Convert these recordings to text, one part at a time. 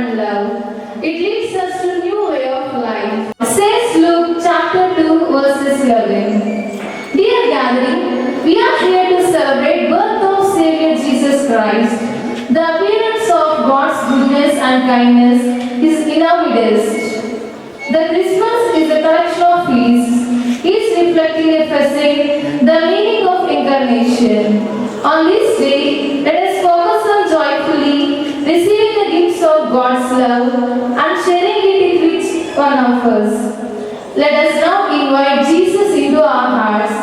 and love. It leads us to a new way of life. Says Luke chapter 2 verses 11. Dear gathering, we are here to celebrate birth of Savior Jesus Christ. The appearance of God's goodness and kindness is in our midst. The Christmas is a collection of feasts, each reflecting a facet, the meaning of incarnation. On this day, let us focus on joyfully receiving the gifts of God's love and sharing it with each one of us. Let us now invite Jesus into our hearts.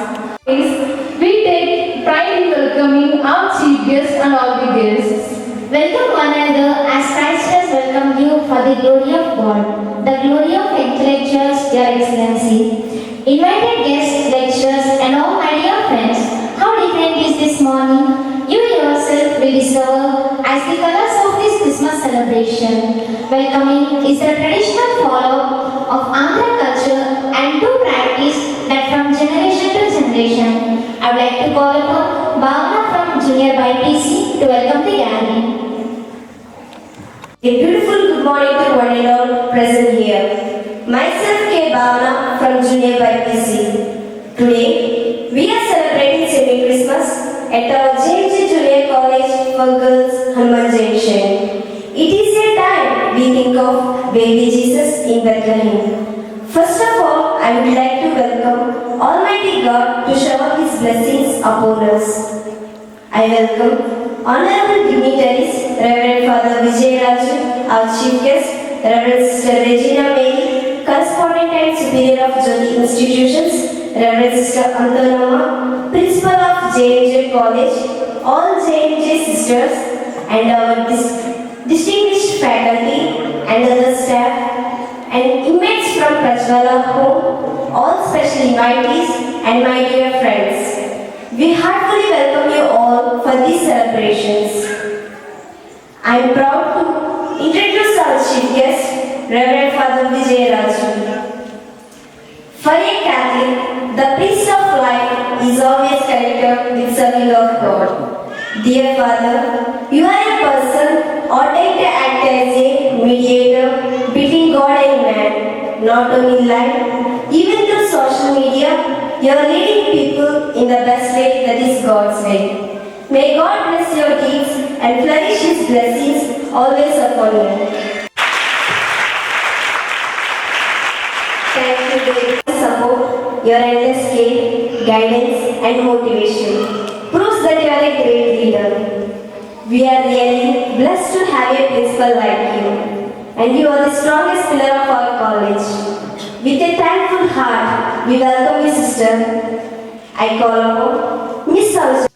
We take pride in welcoming our chief guest and all the guests. Welcome one another as Christ has welcomed you for the glory of God, the glory of intellectuals, Your Excellency. Invited guests, lecturers, and all my dear friends, how different is this morning? You yourself will discover as the colors of this Christmas celebration. Welcoming is the traditional follow of Andhra culture and to practice that from generation to generation. I would like to call upon Bhavana from Junior BIPC to welcome the gathering. A beautiful good morning to one and all present here. Myself K. Bhavana from Junior BIPC. Today, we are celebrating semi-Christmas at our JMJ Junior College for Girls, Hanuman Junction. It is a time we think of baby Jesus in Bethlehem. First of all, I would like to welcome Almighty God to shower His blessings upon us. I welcome Honorable dignitaries, Reverend Father Vijay Raju, our chief guest, Reverend Sister Regina Mary, correspondent and superior of Jyoti institutions, Reverend Sister Antonama, principal of JMJ College, all JMJ sisters, and our distinguished faculty and other staff, and inmates from Prajwala Home, all special invitees, and my dear friends. We heartily welcome you all for these celebrations. I am proud to introduce our chief guest, Reverend Father Vijay Raju. For a Catholic, the priest of life is always connected with serving of God. Dear Father, you are a person ordained to act as a mediator between God and man, not only in life, even through social media. You are leading people in the best way, that is God's way. May God bless your deeds and flourish His blessings always upon you. Thank you for your support, your endless care, guidance and motivation. Proves that you are a great leader. We are really blessed to have a principal like you. And you are the strongest pillar of our college. With a thankful heart, we welcome you, sister. I call upon Miss Saujanya.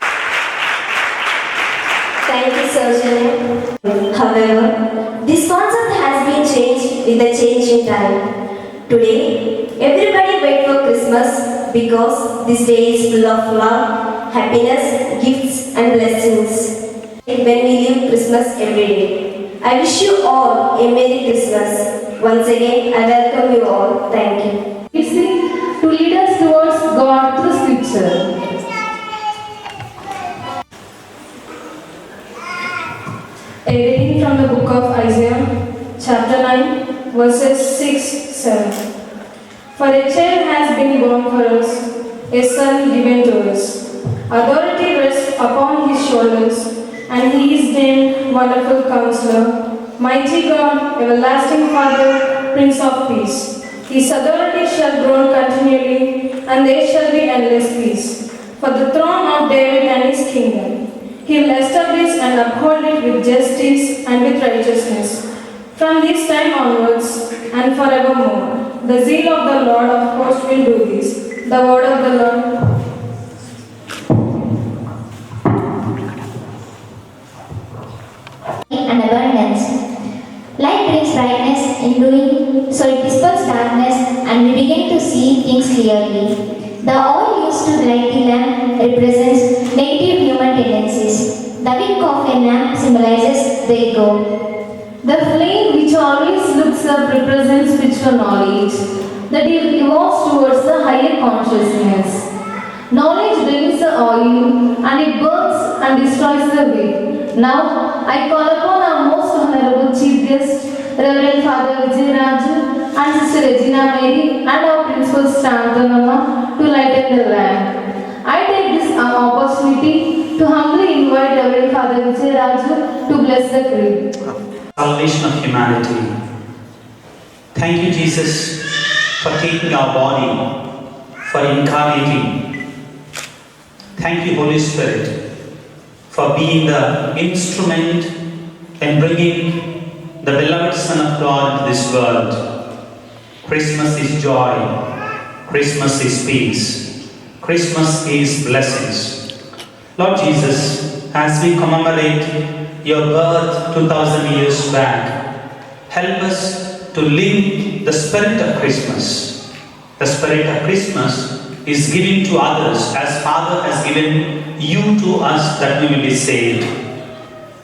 Thank you, Saujanya. However, this concept has been changed with the change in time. Today, everybody waits for Christmas because this day is full of love, happiness, gifts and blessings. When we live Christmas every day. I wish you all a Merry Christmas. Once again, I welcome you all. Thank you. We sing to lead us towards God through Scripture. A reading from the book of Isaiah, chapter 9, verses 6-7. For a child has been born for us, a son given to us. Authority rests upon his shoulders, and he is named Wonderful Counselor, Mighty God, Everlasting Father, Prince of Peace. His authority shall grow continually, and there shall be endless peace. For the throne of David and his kingdom, he will establish and uphold it with justice and with righteousness. From this time onwards and forevermore, the zeal of the Lord of hosts will do this. The word of the Lord. And abundance. Light brings brightness in doing, so it dispels darkness and we begin to see things clearly. The oil used to light the lamp represents negative human tendencies. The wick of a lamp symbolizes the ego. The flame which always looks up represents spiritual knowledge that evolves towards the higher consciousness. Knowledge brings the oil and it burns and destroys the wick. Now I call upon our most honorable Chief guests, Reverend Father Vijay Raju and Sister Regina Mary and our Principal Stantonama to lighten the lamp. I take this opportunity to humbly invite Reverend Father Vijay Raju to bless the creed. Salvation of humanity. Thank you, Jesus, for taking our body, for incarnating. Thank you, Holy Spirit, for being the instrument in bringing the beloved Son of God into this world. Christmas is joy. Christmas is peace. Christmas is blessings. Lord Jesus, as we commemorate your birth 2000 years back, help us to live the spirit of Christmas. The spirit of Christmas is given to others as Father has given you to us that we will be saved.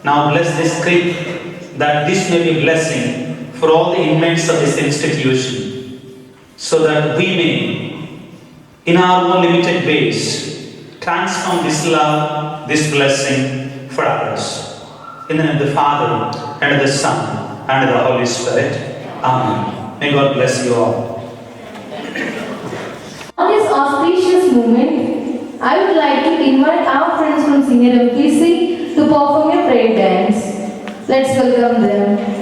Now bless this creed that this may be blessing for all the inmates of this institution, so that we may, in our own limited ways, transform this love, this blessing for others. In the name of the Father, and of the Son, and of the Holy Spirit. Amen. May God bless you all. On this auspicious moment, I would like to invite our friends from Senior MPC to perform a prayer dance. Let's welcome them.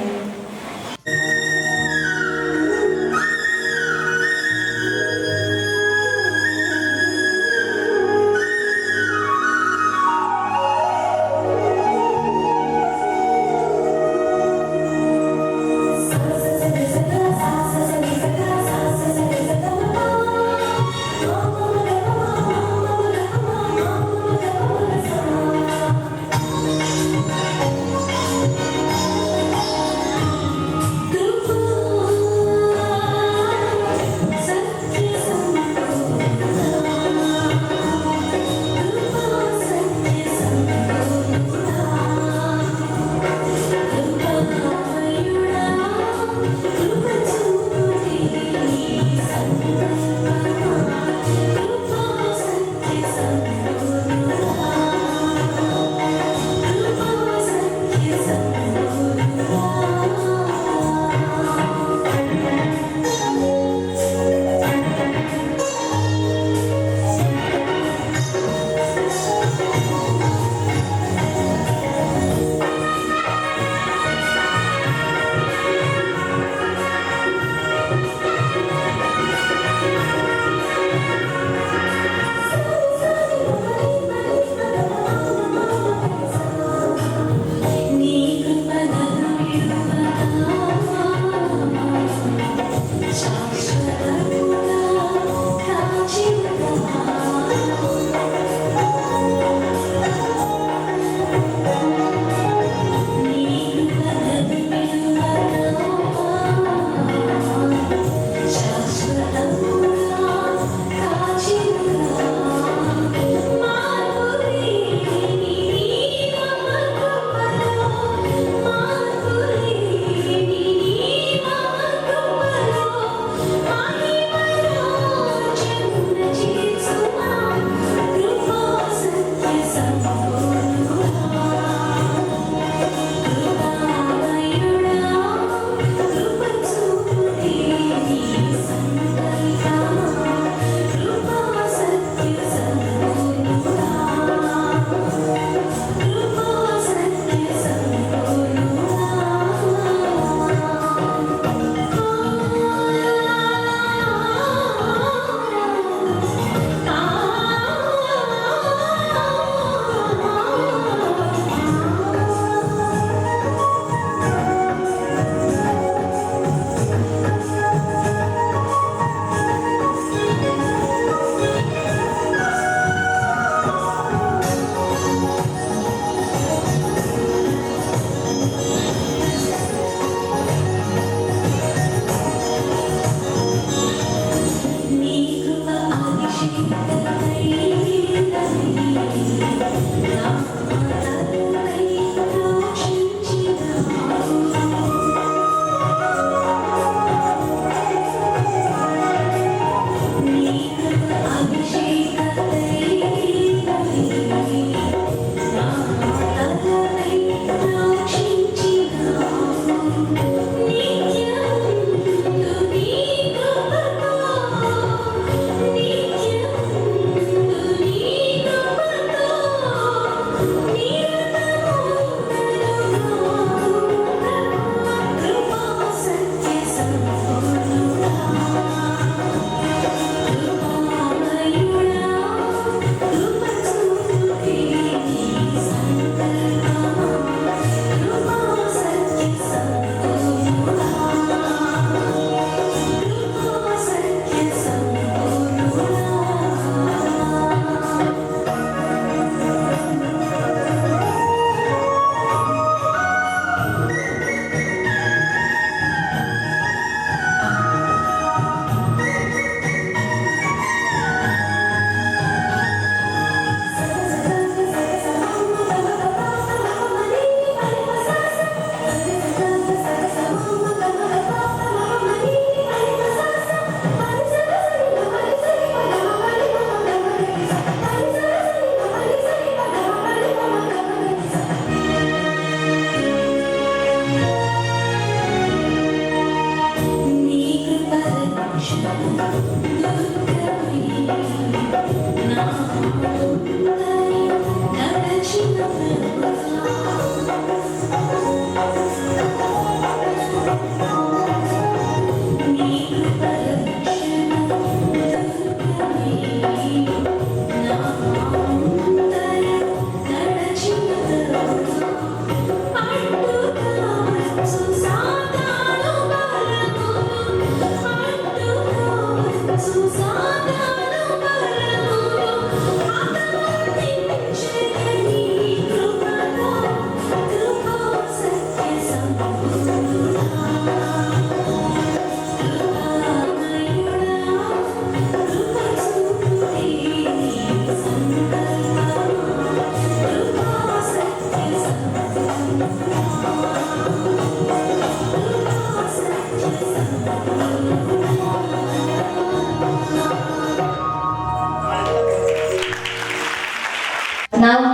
Now,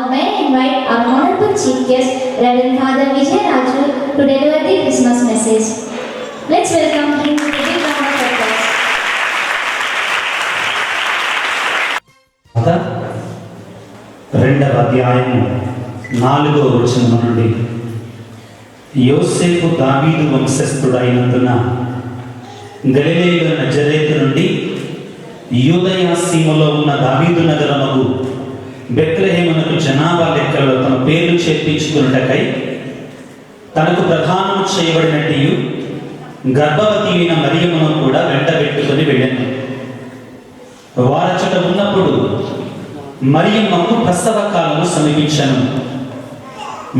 may I invite our honorable chief guest, Reverend Father Vijay Raju, to deliver the Christmas message. Let's welcome him to the big round of applause. రెండవ అధ్యాయము 4వ వచనం నుండి యోసేపు దావీదు వంశస్థుడైనందున గలిలయలో నజరేతు నుండి యూదయ సీమలో ఉన్న దావీదు నగరముకు బెత్లెహేమునకు జనాభా లెక్కలో తమ పేర్లు చేర్పించుకున్నటకై తనకు ప్రధానం చేయబడినట్టు గర్భవతి అయిన మరియమ్మను కూడా వెంటబెట్టుకొని వెళ్ళాను. వారచట ఉన్నప్పుడు మరియమ్మకు ప్రసవ కాలము సమీపించను.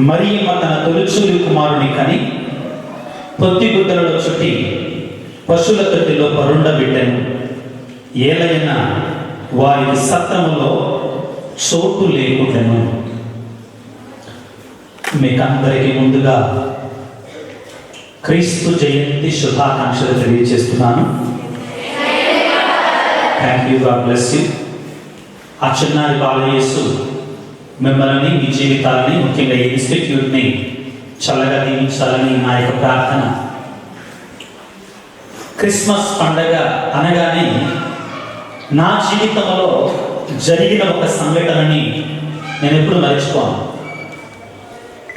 మరియమ్మ తన తొలిచూలి కుమారుని కని పొత్తిగుడ్డలలో చుట్టి పశువుల తొట్టిలో పరుండబెట్టెను. ఏలైనా వారికి సత్రములో చోటు లేకుండాను. మీకందరికీ ముందుగా క్రీస్తు జయంతి శుభాకాంక్షలు తెలియజేస్తున్నాను. Thank you, God bless you. ఆ చిన్నారి బాలయేసు మిమ్మల్ని, మీ జీవితాలని, ముఖ్యంగా ఈ ఇన్స్టిట్యూట్ని చల్లగా దీవించాలని నా యొక్క ప్రార్థన. క్రిస్మస్ పండగ అనగానే నా జీవితంలో జరిగిన ఒక సంఘటనని నేను ఎప్పుడు మర్చిపోను.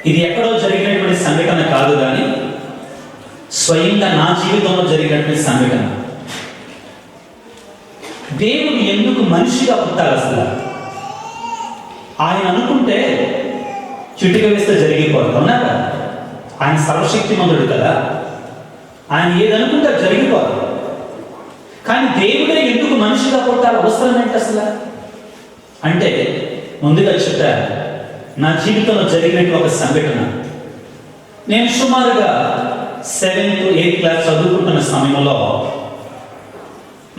ఇది ఎక్కడో జరిగినటువంటి సంఘటన కాదు, కానీ స్వయంగా నా జీవితంలో జరిగినటువంటి సంఘటన. దేవుడు ఎందుకు మనిషిగా పుట్టాలి అసలు? ఆయన అనుకుంటే చిటిక వేస్తే జరిగిపోతుంది, అవునా కదా? ఆయన సర్వశక్తిమంతుడు కదా, ఆయన ఏదనుకుంటే జరిగిపోదు. కానీ దేవుడే ఎందుకు మనిషిగా పుట్టాలి, అవసరం ఏంటి అసలు అంటే, ముందుగా చెప్పారు నా జీవితంలో జరిగినట్టు ఒక సంఘటన. నేను సుమారుగా 7th 8th క్లాస్ చదువుకుంటున్న సమయంలో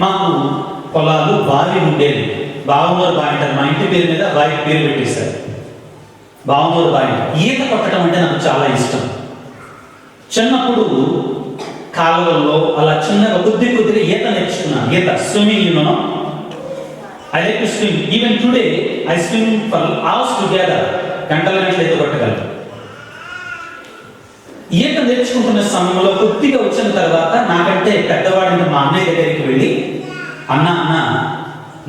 మాకు పొలాలు బావి ఉండేది. బావమూరు బావి అంటారు, మా ఇంటి పేరు మీద బావికి పేరు పెట్టేశారు, బావమూరు బావి. ఈత కొట్టడం అంటే నాకు చాలా ఇష్టం. చిన్నప్పుడు కాలువల్లో అలా చిన్నగా కొద్దిగా ఈత నేర్చుకున్నాను. ఈత, swimming, I like to swim. Even today I swim for hours together. గంటల ఈత కొట్టగలను. ఈత నేర్చుకుంటున్న సమయంలో కొద్దిగా వచ్చిన తర్వాత నాకంటే పెద్దవాడిని మా అన్నయ్య దగ్గరికి వెళ్ళి, అన్న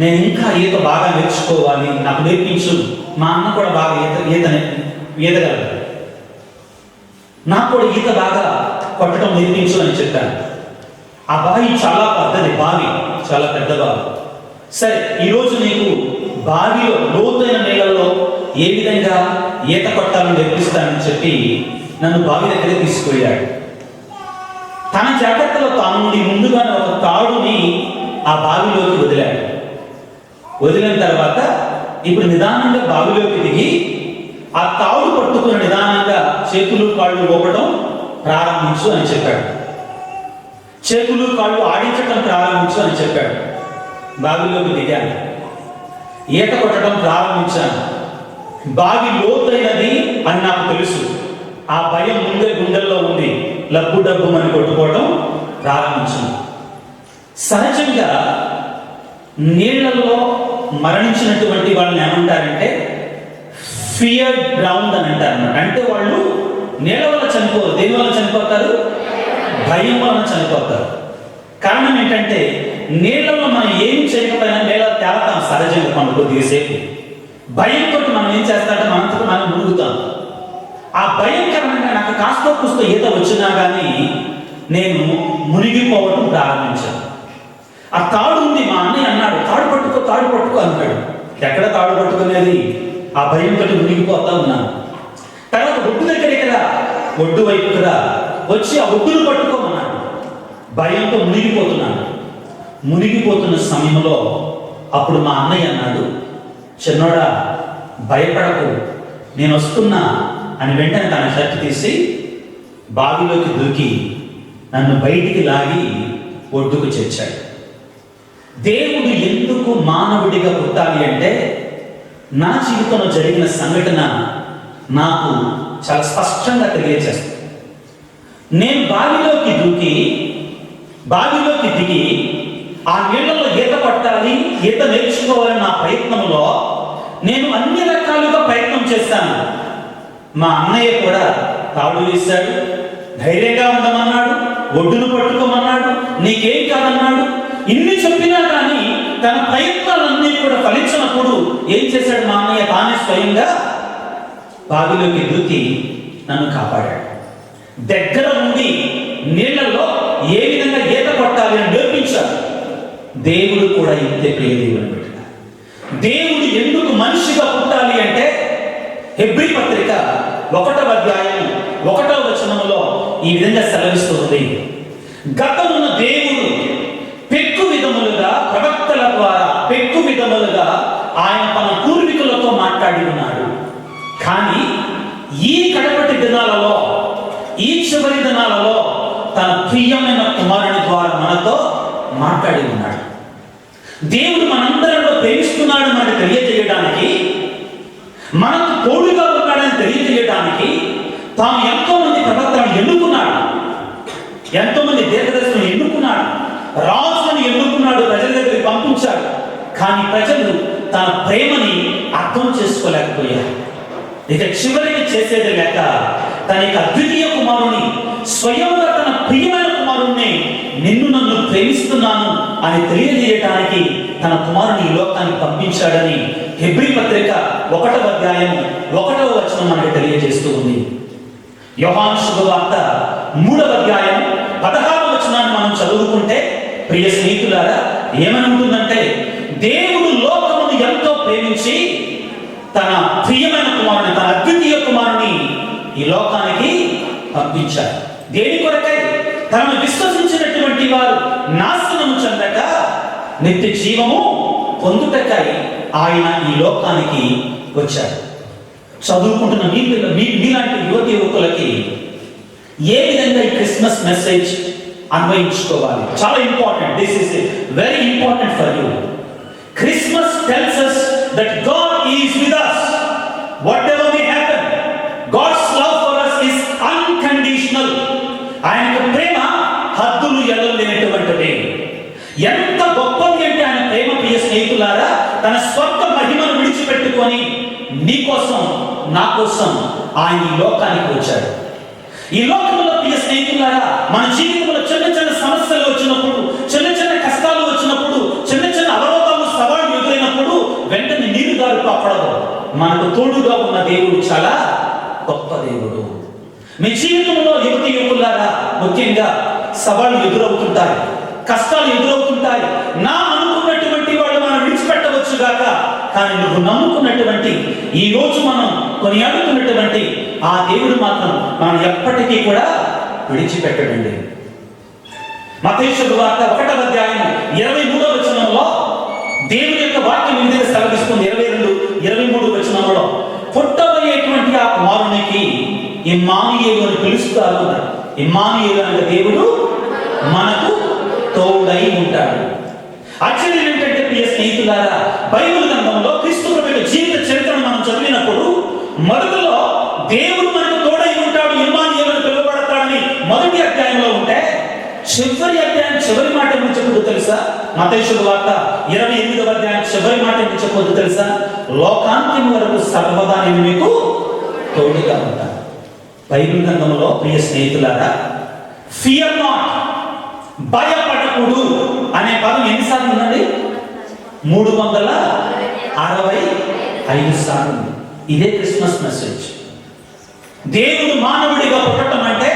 నేను ఇంకా ఈత బాగా నేర్చుకోవాలి, నాకు నేర్పించు. మా అన్న కూడా బాగా ఈతగలడు, నాకు కూడా ఈత బాగా కొట్టడం నేర్పించు అని చెప్పాను. ఆ బావి చాలా పెద్దది, బావి చాలా పెద్ద బావి. సరే, ఈరోజు నీకు బావిలో లోతైన నేలలో ఏ విధంగా ఈత కొట్టాలని నేర్పిస్తానని చెప్పి నన్ను బావి దగ్గర తీసుకుపోయాడు. తన జాగ్రత్తలో తాను ముందుగానే ఒక తాడుని ఆ బావిలోకి వదిలాడు. వదిలిన తర్వాత ఇప్పుడు నిదానంగా బావిలోకి దిగి ఆ తాడు పట్టుకుని నిదానంగా చేతులు కాళ్ళు ఊపడం ప్రారంభించు అని చెప్పాడు. చేతులు కాళ్ళు ఆడించడం ప్రారంభించు అని చెప్పాడు. బావిలోకి దిగాను, ఈత కొట్టడం ప్రారంభించాను. బావి లోతైనది అని నాకు తెలుసు. ఆ భయం ముందే గుండెల్లో ఉంది. లబ్బు డబ్బు అని కొట్టుకోవడం ప్రారంభించాను. సహజంగా నీళ్లలో మరణించినటువంటి వాళ్ళని ఏమంటారంటే ఫియర్డ్ గ్రౌండ్ అని అంటారు. అంటే వాళ్ళు నీళ్ళ వల్ల చనిపోరు. దేని వల్ల చనిపోతారు? భయం వలన చనిపోతారు. కారణం ఏంటంటే నీళ్ళలో మనం ఏం చేయకపోయినా నీళ్ళ తేలతాం సహజంగా. మనం కొద్దిసేపు భయంతో మనం ఏం చేస్తామంటే మనంతకు మనం మునుగుతాం. ఆ భయం కారణంగా నాకు కాస్త కూస్తో ఈత వచ్చినా కానీ నేను మునిగిపోవడం ప్రారంభించాను. ఆ తాడు ఉంది. మా అన్నయ్య అన్నాడు, తాడు పట్టుకో అన్నాడు. ఎక్కడ తాడు పట్టుకునేది? ఆ భయంతో మునిగిపోతా ఉన్నాను. తర్వాత ఒడ్డు దగ్గరికి రా, ఒడ్డు వైపుకి రా, వచ్చి ఆ ఒడ్డును పట్టుకోమన్నాడు. భయంతో మునిగిపోతున్నాను. మునిగిపోతున్న సమయంలో అప్పుడు మా అన్నయ్య అన్నాడు, చిన్నోడా భయపడకు, నేను వస్తున్నా అని వెంటనే తన షర్ట్ తీసి బావిలోకి దూకి నన్ను బయటికి లాగి ఒడ్డుకు చేర్చాడు. దేవుడు ఎందుకు మానవుడిగా పుట్టాలి అంటే, నా జీవితంలో జరిగిన సంఘటన నాకు చాలా స్పష్టంగా తెలియజేస్తుంది. నేను బావిలోకి దిగి ఆ నీళ్ళలో ఈత పట్టాలి, ఈత నేర్చుకోవాలని నా ప్రయత్నంలో నేను అన్ని రకాలుగా ప్రయత్నం చేశాను. మా అన్నయ్య కూడా తాడు వేశాడు, ధైర్యంగా ఉండమన్నాడు, ఒడ్డును పట్టుకోమన్నాడు, నీకేం కాదన్నాడు. ఇన్ని చెప్పినా కానీ తన ప్రయత్నాలన్నీ కూడా ఫలించినప్పుడు ఏం చేశాడు మా అన్నయ్య? తానే స్వయంగా బావిలోకి దూకి నన్ను కాపాడాడు. దగ్గర ఉండి నీళ్లలో ఏ విధంగా ఈత కొట్టాలి అని నేర్పించాడు. దేవుడు కూడా ఇంతే ప్రియదేవుని బిడ్డ. దేవుడు ఎందుకు మనిషిగా పుట్టాలి అంటే హెబ్రీ పత్రిక 1వ అధ్యాయం 1వ వచనంలో ఈ విధంగా సెలవిస్తుంది. గతమున్న దేవుడు పెక్కు విధములుగా ప్రవక్తల ద్వారా ఆయన తన పూర్వీకులతో మాట్లాడి ఉన్నాడు. కానీ ఈ కడపటి దినాలలో, ఈ చివరి దినాలలో తన ప్రియమైన కుమారుని ద్వారా మనతో మాట్లాడి ఉన్నాడు. దేవుడు మనందరిలో ప్రేమిస్తున్నాడు మనకు తెలియజేయడానికి, మనకు తోడుగా ఉన్నాడని తెలియజేయడానికి తాను ఎంతో మంది ప్రవక్తలను ఎన్నుకున్నాడు, ఎంతో మంది దీర్ఘదర్శులను ఎన్నుకున్నాడు, రాజులను ఎన్నుకున్నాడు, ప్రజల దగ్గరికి పంపించాడు. కానీ ప్రజలు తన ప్రేమని అర్థం చేసుకోలేకపోయారు. ఇక చివరికి చేసేది లేక తన యొక్క అద్వితీయ కుమారుని, స్వయంగా తన ప్రియమైన కుమారుణ్ణి నిన్ను నన్ను ప్రేమిస్తున్నాను అని తెలియజేయడానికి తన కుమారుని ఈ లోకానికి పంపించాడని హెబ్రీ పత్రిక 1వ అధ్యాయం 1వ వచనం మనకు తెలియజేస్తూ ఉంది. యోహాను శుభవార్త 3వ అధ్యాయం 16వ వచనాన్ని మనం చదువుకుంటే ప్రియ స్నేహితులారా ఏమని ఉంటుందంటే, దేవుడు లోకమును ఎంతో ప్రేమించి తన ప్రియమైన కుమారుని, తన అద్వితీయ కుమారుని ఈ లోకానికి పంపించాడు. దేని కొరకై? తనను విశ్వసించినటువంటి వారు నాశనము చెందక నిత్య జీవము పొందుటకై ఆయన ఈ లోకానికి వచ్చాడు. చదువుకుంటున్న మీలాంటి యువతి యువకులకి ఏ విధంగా ఈ క్రిస్మస్ మెసేజ్ అన్వయించుకోవాలి? చాలా important. This is very important for you. Christmas tells us that God is with us. Whatever may happen, God's love for us is unconditional. ఆయన ప్రేమ హద్దులు ఎల్లలేనటువంటిది. ఎంత గొప్పది అంటే ఆయన ప్రేమ, ప్రియ స్నేహితులారా, తన స్వర్గ మహిమను విడిచిపెట్టుకొని నీ కోసం, నా కోసం ఆయన ఈ లోకానికి వచ్చాడు. ఈ లోకంలో ప్రియ స్నేహితులారా, మన జీవితంలో చిన్న చిన్న సమస్యలు వచ్చినప్పుడు, చిన్న చిన్న కష్టాలు వచ్చినప్పుడు, చిన్న చిన్న అవరోధాలు, సవాళ్లు ఎదురైనప్పుడు వెంటనే నీరు గారు కాపాడదు. మనకు తోడుగా ఉన్న దేవుడు చాలా గొప్ప దేవుడు. మీ జీవితంలో యువతి యువకులారా ముఖ్యంగా సవాళ్లు ఎదురవుతుంటాయి, కష్టాలు ఎదురవుతుంటాయి. నా అనుకున్నటువంటి వాడు మనం విడిచిపెట్టవచ్చు గాక, కానీ నువ్వు నమ్ముకున్నటువంటి, ఈ రోజు మనం కొనియాడుతున్నటువంటి ఆ దేవుడు మాత్రం మనం ఎప్పటికీ కూడా విడిచిపెట్టడండి. మత్తయి శుభవార్త 1వ అధ్యాయం 23వ వచనంలో దేవుని యొక్క వాక్యం ఈ విధంగా సెలవిస్తుంది. 22, 23 వచనంలో పుట్టబోయేటువంటి ఆ కుమారునికి ఇమ్మానుయేలు అని పిలుస్తారు. ఇమ్మానుయేలు అంటే దేవుడు మనకు తోడై ఉంటాడు. ఆశ్చర్యం ఏంటంటే ప్రియ స్నేహితులారా, బైబిల్ గ్రంథంలో క్రీస్తు ప్రభు యొక్క జీవిత చరిత్రను మనం చదివినప్పుడు మొదటిలో దేవుడు మనకు తోడై ఉంటాడు, ఇమ్మానుయేలు అని పిలువబడతాడని మొదటి అధ్యాయంలో ఉంటే, చివరి అధ్యాయం చివరి మాట ఏమి చెప్పొద్దు తెలుసా? మత్తయి శుభవార్త 28వ అధ్యాయం చివరి మాట ఏమి చెప్పొద్దు తెలుసా? లోకాంతం వరకు సర్వదా నేను మీకు తోడుగా ఉంటాను. బైబిల్ గ్రంథంలో ప్రియ స్నేహితులారా, ఫియర్ నాట్, భయపడకుడు అనే పదం ఎన్నిసార్లు ఉందండి? 365 సార్లు. ఇదే క్రిస్మస్ మెసేజ్. దేవుడు మానవుడిగా పుట్టడం అంటే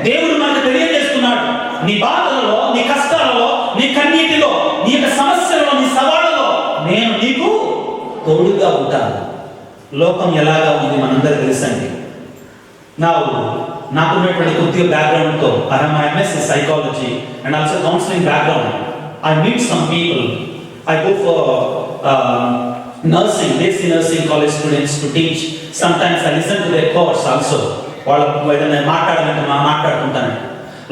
దేవుడు మనకు తెలియజేస్తున్నాడు, నీ బాధలలో, నీ కష్టాలలో, నీ కన్నీటిలో, నీ యొక్క సమస్యలలో, నీ సవాళ్ళలో నేను నీకు తోడుగా ఉంటాను. లోకం ఎలాగా ఉంది మనందరూ తెలుసండి. నాకున్నటువంటి కొద్దిగా బ్యాక్గ్రౌండ్తో, I have my MS in psychology and also counseling background. I meet some people. I go for nursing, basic nursing college students to teach. Sometimes I listen to their course also. వాళ్ళు ఏదైనా మాట్లాడాలంటే మాట్లాడుకుంటాను.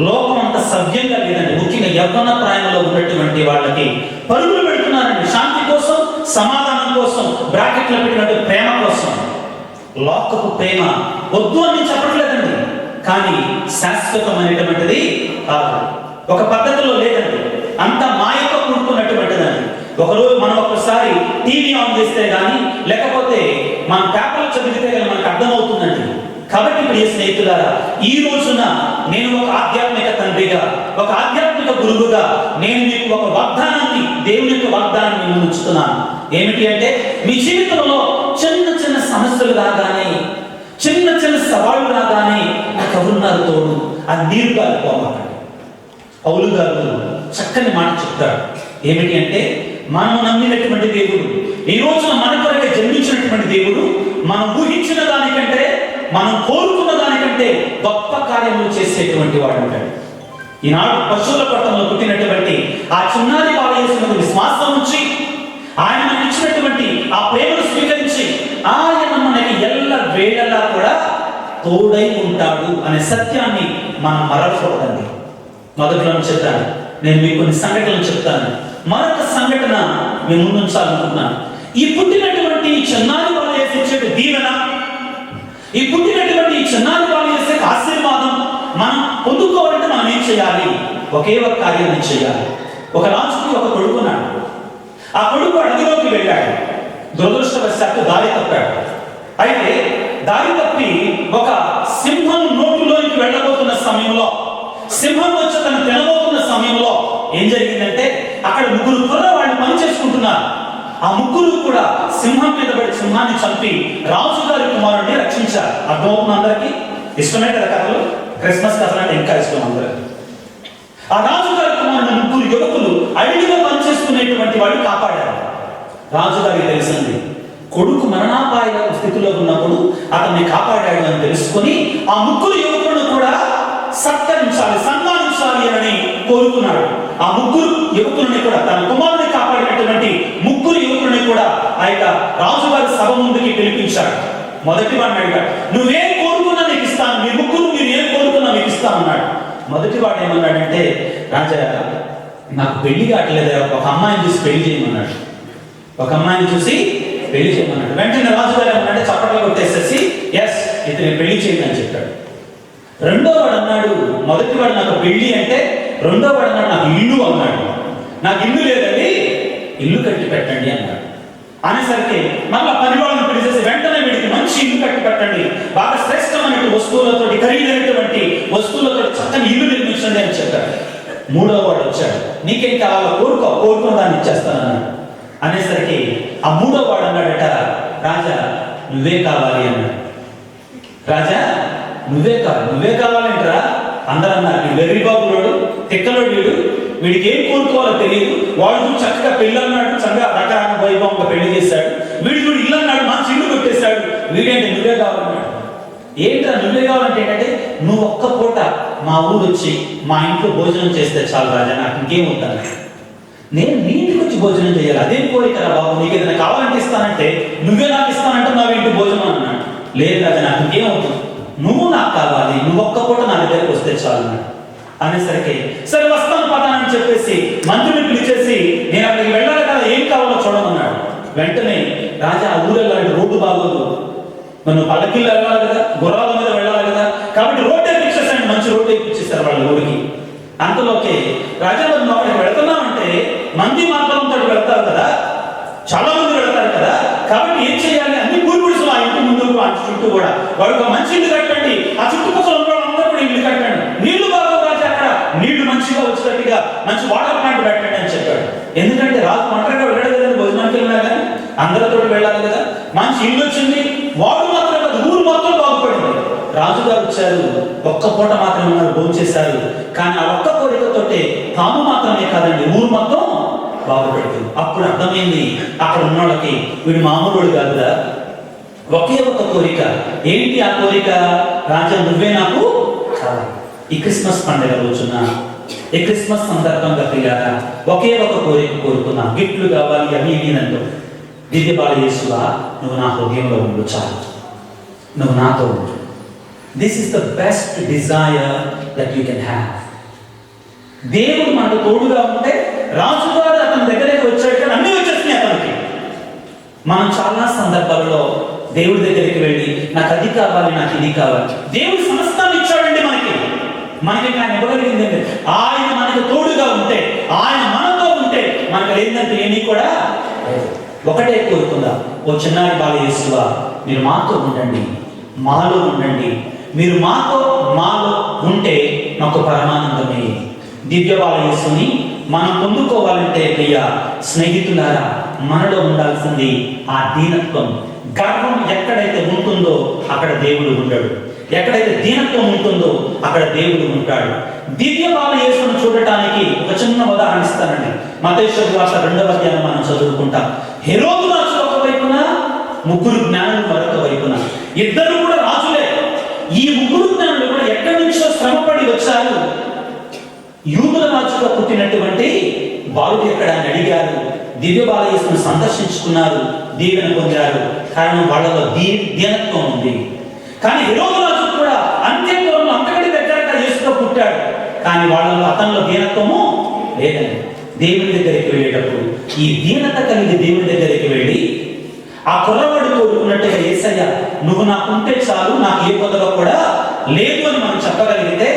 లోకం అంత సవ్యంగా లేదండి. ముఖ్యంగా యవ్వన ప్రాయంలో ఉన్నటువంటి వాళ్ళకి పరుగులు పెడుతున్నారండి, శాంతి కోసం, సమాధానం కోసం, బ్రాకెట్లో పెట్టినట్టు ప్రేమ కోసం. లోకపు ప్రేమ వద్దు అని చెప్పట్లేదండి, కానీ శాశ్వతమైనటువంటిది కాదు, ఒక పద్ధతిలో లేదండి, అంత మాయతో కూడుకున్నటువంటిదండి. ఒకరోజు మనం ఒకసారి టీవీ ఆన్ చేస్తే కానీ, లేకపోతే మన పేపర్లు చదివితే కానీ మనకు అర్థమవుతుందండి. కాబట్టి ప్రియ స్నేహితులారా, ఈ రోజున నేను ఒక ఆధ్యాత్మిక తండ్రిగా, ఒక ఆధ్యాత్మిక గురువుగా నేను మీకు ఒక వాగ్దానాన్ని, దేవుని యొక్క వాగ్దానాన్ని నేను ఉంచుతున్నాను. ఏమిటి అంటే, మీ జీవితంలో చిన్న చిన్న సమస్యలు రాగానే, చిన్న చిన్న సవాళ్ళు రాగానే నాకు ఎవరున్నారు తోడు, ఆ నీరు కాలిపోమాకండి. పౌలు గారు చక్కని మాట చెప్తాడు. ఏమిటి అంటే, మనం నమ్మినటువంటి దేవుడు, ఈ రోజున మన కొరకే జన్మించినటువంటి దేవుడు, మనం ఊహించిన దానికంటే, మనం కోరుకున్న దానికంటే గొప్ప కార్యములు చేసేటువంటి వాడు ఉంటాడు. ఈనాడు పశువుల పట్టణంలో పుట్టినటువంటి ఆ చిన్నారి బాలయేసుకు విశ్వాసం ఉంచి, ఆయన మనకి ఇచ్చినటువంటి ఆ ప్రేమను స్వీకరించి, ఆయన మనకి ఎల్ల వేళలా కూడా తోడై ఉంటాడు అనే సత్యాన్ని మనం మరవకూడదండి. మొదట్లో చెప్తాను, నేను మీకు కొన్ని సంఘటనలు చెప్తాను. మరొక సంఘటన మేము ముందుంచాలనుకుంటున్నాను. ఈ పుట్టినటువంటి చిన్నారి బాలయేసు ఇచ్చే దీవెన, ఈ పుట్టినటువంటి చిన్నారి బాలయేసు ఆశీర్వాదం మనం పొందుకోవాలంటే మనం ఏం చేయాలి? ఒకే ఒక కార్యాన్ని చేయాలి. ఒక రాజుకి ఒక కొడుకున్నాడు. ఆ కొడుకు అడవిలోకి వెళ్ళాడు. దురదృష్టవశాత్తు దారి తప్పాడు. అయితే దారి తప్పి ఒక సింహం నోటిలోకి వెళ్ళబోతున్న సమయంలో, సింహం వచ్చి తను తినబోతున్న సమయంలో ఏం జరిగిందంటే, అక్కడ ముగ్గురు కుర్రవాళ్ళు పని చేసుకుంటున్నారు. ఆ ముగ్గురు కూడా సింహం మీద పడి సింహాన్ని చంపి రాజుగారి కుమారుడిని రక్షించారు. అర్థమవుతుంది అందరికీ? ఇష్టమే కదా కథలు? క్రిస్మస్ కథలు అంటే ఇంకా ఇష్టం అందరికి. ఆ రాజుగారి కుమారుడు ముగ్గురు యువకులు అడవిలో పనిచేసుకునేటువంటి వాడు కాపాడారు. రాజుగారికి తెలిసింది, కొడుకు మరణాపాయ స్థితిలో ఉన్నప్పుడు అతన్ని కాపాడాడు అని తెలుసుకొని ఆ ముగ్గురు యువకులను కూడా సత్కరించాలి, సన్మానించాలి అని కోరుకున్నాడు. ఆ ముగ్గురు యువకులని కూడా, తన కుమారుని కాపాడినటువంటి ముగ్గురు యువకులని కూడా ఆ యొక్క రాజుగారి సభ ముందుకి పిలిపించాడు. మొదటి వాడిని అడిగాడు, నువ్వేం కోరుకున్నా నీకు ఇస్తాను, మీ ముగ్గురు మీరు ఏం కోరుకున్నా మీకు ఇస్తామన్నాడు. మొదటి వాడు ఏమన్నాడంటే, రాజా నాకు పెళ్లి కావట్లేదు, ఒక అమ్మాయిని చూసి పెళ్లి చేయమన్నాడు. ఒక అమ్మాయిని చూసి పెళ్లి చేయమన్నాడు. వెంటనే రాజుగారు ఏమన్నాడు, చప్పట్లు కొట్టేసేసి ఎస్ ఇతని పెళ్లి చేయండి అని చెప్పాడు. రెండో వాడు అన్నాడు, మొదటి వాడు నాకు పెళ్లి అంటే, రెండో వాడు అన్నాడు నాకు ఇల్లు అన్నాడు. నాకు ఇల్లు లేదండి, ఇల్లు కట్టి పెట్టండి అన్నాడు. అనేసరికి మళ్ళీ పని వాళ్ళని పిలిచేసి వెంటనే వీడికి మంచి ఇల్లు కట్టి పెట్టండి, బాగా శ్రేష్టమైన వస్తువులతో, ఖరీదైనటువంటి వస్తువులతో చక్కని ఇల్లు నిర్మించండి అని చెప్పాడు. మూడో వాడు వచ్చాడు, నీకేం కావాలో కోరుకున్న దాన్ని ఇచ్చేస్తానన్నాడు. అనేసరికి ఆ మూడో వాడు అన్నాడట, రాజా నువ్వే కావాలి అన్నాడు. రాజా నువ్వే కావాలంటరా? అందరూ అన్నారు, వెర్రి బాబులోడు, తిక్కలోడు వీడు, వీడికి ఏం కోరుకోవాలో తెలియదు. వాడు చక్కగా పెళ్ళి అన్నాడు, చక్కగా రకరకాల వైభవంగా పెళ్లి చేశాడు. వీడు ఇల్లు అన్నాడు, మంచి ఇల్లు పెట్టేశాడు. వీడేంటి నువ్వే కావాలన్నాడు. ఏంట్రా నువ్వే కావాలంటే ఏంటంటే, నువ్వు ఒక్క పూట మా ఊరు వచ్చి మా ఇంట్లో భోజనం చేస్తే చాలు రాజా, నాకు ఇంకేం వద్దన్నా. నేను నీ ఇంటికి వచ్చి భోజనం చేయాలి, అదేం కోరికరా బాబు, నీకు ఏదైనా కావాలంటే ఇస్తానంటే నువ్వే నాకు ఇస్తానంటే నా ఇంటి భోజనం అన్నాడు. లేదు రాజా నాకు ఇంకేం అవుతుంది, నువ్వు నాకు కావాలి, నువ్వు ఒక్క పూట నా దగ్గరికి వస్తే చాలు అన్నాడు. అనేసరికి సరే వస్తాను పదానని చెప్పేసి మంత్రిని పిలిచేసి, నేను అక్కడికి వెళ్ళాలి కదా, ఏం కావాలో చూడమన్నాడు. వెంటనే రాజా ఆ ఊరు వెళ్ళాలంటే రోడ్డు బాగోదు, మనం పల్లకిళ్ళు వెళ్ళాలి కదా, గుర్రాల మీద వెళ్ళాలి కదా, కాబట్టి రోడ్డు ఎక్కించేసాడు, మంచి రోడ్డు ఎక్కించేశారు వాళ్ళ ఊరికి. అంతలోకి రాజా నువ్వు అక్కడికి వెళుతున్నామంటే మంది మార్గంతో వెళ్తారు కదా, చాలా మంది వెళ్తారు కదా, కాబట్టి ఏం చేయాలి, అన్ని పూర్వీకులు ఆ ఇంటి ముందు ఆ చుట్టూ కూడా వాడు ఒక మంచి ఇల్లు కట్టండి, ఆ చుట్టుపక్కల ఉన్న వాళ్ళందరూ కూడా ఇల్లు కట్టండి, నీళ్లు బాగా రాజా అక్కడ నీళ్లు మంచిగా వచ్చేటట్టుగా మంచి వాటర్ ప్లాంట్ పెట్టండి అని చెప్పాడు. ఎందుకంటే రాజు ఒంటరిగా వెళ్ళాడు కదండి, భోజనానికి వెళ్ళినా కానీ అందరితో వెళ్ళాలి కదా. మంచి ఇల్లు వచ్చింది, వాడు మాత్రం కాదు ఊరు మొత్తం బాగుపడింది. రాజుగారు వచ్చారు, ఒక్క పూట మాత్రమే ఉన్నారు, భోజనం చేశారు. కానీ ఆ ఒక్క కోరికతోటే తాను మాత్రమే కాదండి ఊరు మొత్తం బాగుపడుతుంది. అప్పుడు అర్థమైంది అక్కడ ఉన్న వాళ్ళకి, వీడు మామూలు కాదుగా, ఒకే ఒక కోరిక. ఏంటి ఆ కోరిక? రాజా నువ్వే నాకు కావాలి. ఈ క్రిస్మస్ పండుగ రోజున, ఈ క్రిస్మస్ సందర్భంగా ప్రియారా ఒకే ఒక కోరిక కోరుకున్నా, గిఫ్ట్లు కావాలి అవి ఇవినంటూ. దివ్య బాలయేసువా నువ్వు నా హృదయంలో ఉండు చాలు, నువ్వు నాతో ఉండు. This is the best Dzire that you can have. దేవుడు మనకు తోడుగా ఉంటే, రాజుగారు అతని దగ్గరికి వచ్చాడు కానీ అన్ని వచ్చేస్తున్నాయి అతనికి. మనం చాలా సందర్భాల్లో దేవుడి దగ్గరికి వెళ్ళి నాకు అది కావాలి, నాకు ఇది కావాలి. దేవుడు సమస్తాన్ని ఇచ్చాడండి మనకి ఆయన ఇవ్వగలిగింది ఏంటంటే ఆయన మనకు తోడుగా ఉంటే, ఆయన మనతో ఉంటే మనకు ఏంటంటే ఏమీ కూడా ఒకటే కోరుకుందా, ఓ చిన్నారి బాల యేసువా మీరు మాతో ఉండండి, మాలో ఉండండి. మీరు మాలో ఉంటే మాకు పరమానందమే. దివ్య బాల యేసుని మనం పొందుకోవాలంటే ప్రియ స్నేహితులారా, మనలో ఉండాల్సింది ఆ దీనత్వం. గర్వం ఎక్కడైతే ఉంటుందో అక్కడ దేవుడు ఉండడు, ఎక్కడైతే దీనత్వం ఉంటుందో అక్కడ దేవుడు ఉంటాడు. దివ్య బాల యేసును చూడటానికి ఒక చిన్న ఉదాహరణ ఇస్తానండి. మత్తయి సువార్త 2వ అధ్యాయం మనం చదువుకుంటాం. హెరోదు రాజు ఒక వైపున, ముగ్గురు జ్ఞానులు మరొక వైపున. ఇద్దరు కూడా రాజులే. ఈ ముగ్గురు జ్ఞానులు కూడా ఎక్కడి నుంచో శ్రమపడి వచ్చారు. యూదుల రాజుగా పుట్టినటువంటి బాలుడు ఎక్కడ అని అడిగారు. దివ్య బాల యేసును సందర్శించుకున్నారు, దీవెన పొందారు. కారణం వాళ్ళలో దీనత్వం ఉంది. కానీ హెరోదు రాజు కూడా అంత్యకాలంలో అంతకంటే దగ్గరగా యేసుతో పుట్టాడు, కానీ వాళ్ళలో అతనిలో దీనత్వము లేదండి. దేవుని దగ్గరికి వెళ్ళేటప్పుడు ఈ దీనత కలిగి దేవుని దగ్గరికి వెళ్ళి ఆ కుర్రవాడు కోరుకున్నట్టుగా యేసయ్య నువ్వు నాకుంటే చాలు, నాకు ఏ పొదలో కూడా లేదు అని మనం చెప్పగలిగితే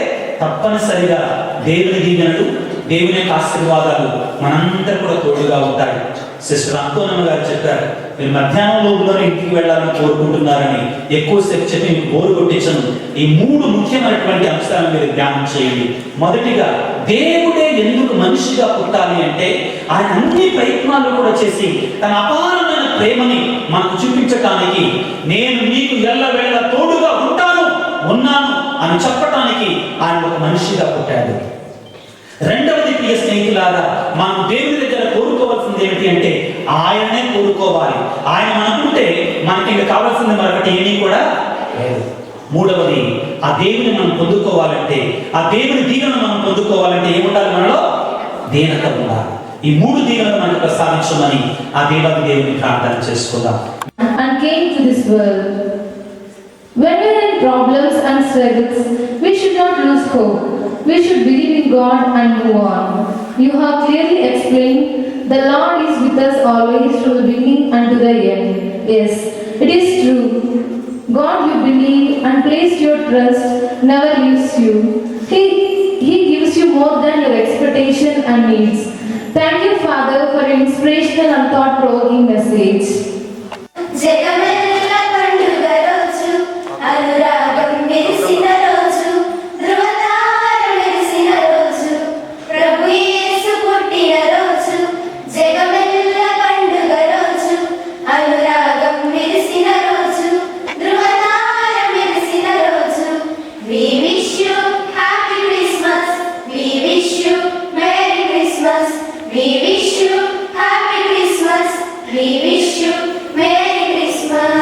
తప్పనిసరిగా దేవుని దీవెనలు, దేవుని యొక్క ఆశీర్వాదాలు మనందరూ కూడా తోడుగా ఉంటాయి. సిస్టర్ అంతోనమ్మ గారు చెప్పారు, మీరు మధ్యాహ్నం లోపులోనే ఇంటికి వెళ్ళాలని కోరుకుంటున్నారని. ఎక్కువసేపు చెప్పి మీకు బోరు కొట్టించను. ఈ 3 ముఖ్యమైనటువంటి అంశాలను మీరు ధ్యానం చేయండి. మొదటిగా, దేవుడే ఎందుకు మనిషిగా పుట్టాలి అంటే ఆయన అన్ని ప్రయత్నాలు కూడా చేసి తన అపారమైన ప్రేమని మనకు చూపించటానికి, నేను నీకు ఎల్లవేళ తోడుగా ఉన్నాను అని చెప్పటానికి ఆయన ఒక మనిషిగా పుట్టాడు. రెండవది ప్రియ స్నేహితులారా, మనం దేవుని దగ్గర కోరుకోవాల్సింది ఏమిటి అంటే ఆయనే కోరుకోవాలి. ఆయన మనకుంటే మనకి ఇంకా కావాల్సింది మరొకటి ఏమీ కూడా లేదు. మూడవది, ఆ దేవుని మనం పొందుకోవాలంటే, ఆ దేవుని దీవెనను మనం పొందుకోవాలంటే ఏముండాలి? మనలో దీనత ఉండాలి. ఈ 3 దీవెనలు మనకు ప్రసాదించమని ఆ దేవాది దేవుని ప్రార్థన చేసుకుందాం. And came to this world. When we are in problems and struggles, we should not lose hope. We should believe in God and move on. You have clearly explained the Lord is with us always from the beginning unto the end. Yes, it is true. God you believe and place your trust never leaves you. He gives you more than your expectation and needs. Thank you, Father, for your inspirational and thought-provoking message. జగమెల్ల పండుగ రోజు, అనురాగం మెరిసిన రోజు, ధృవతార మెరిసిన రోజు, ప్రభు యేసు పుట్టిన రోజు. జగమెల్ల పండుగ రోజు, అనురాగం మెరిసిన రోజు, ధృవతార మెరిసిన రోజు. We wish you happy Christmas, we wish you merry Christmas, we wish you happy Christmas, we wish you merry Christmas.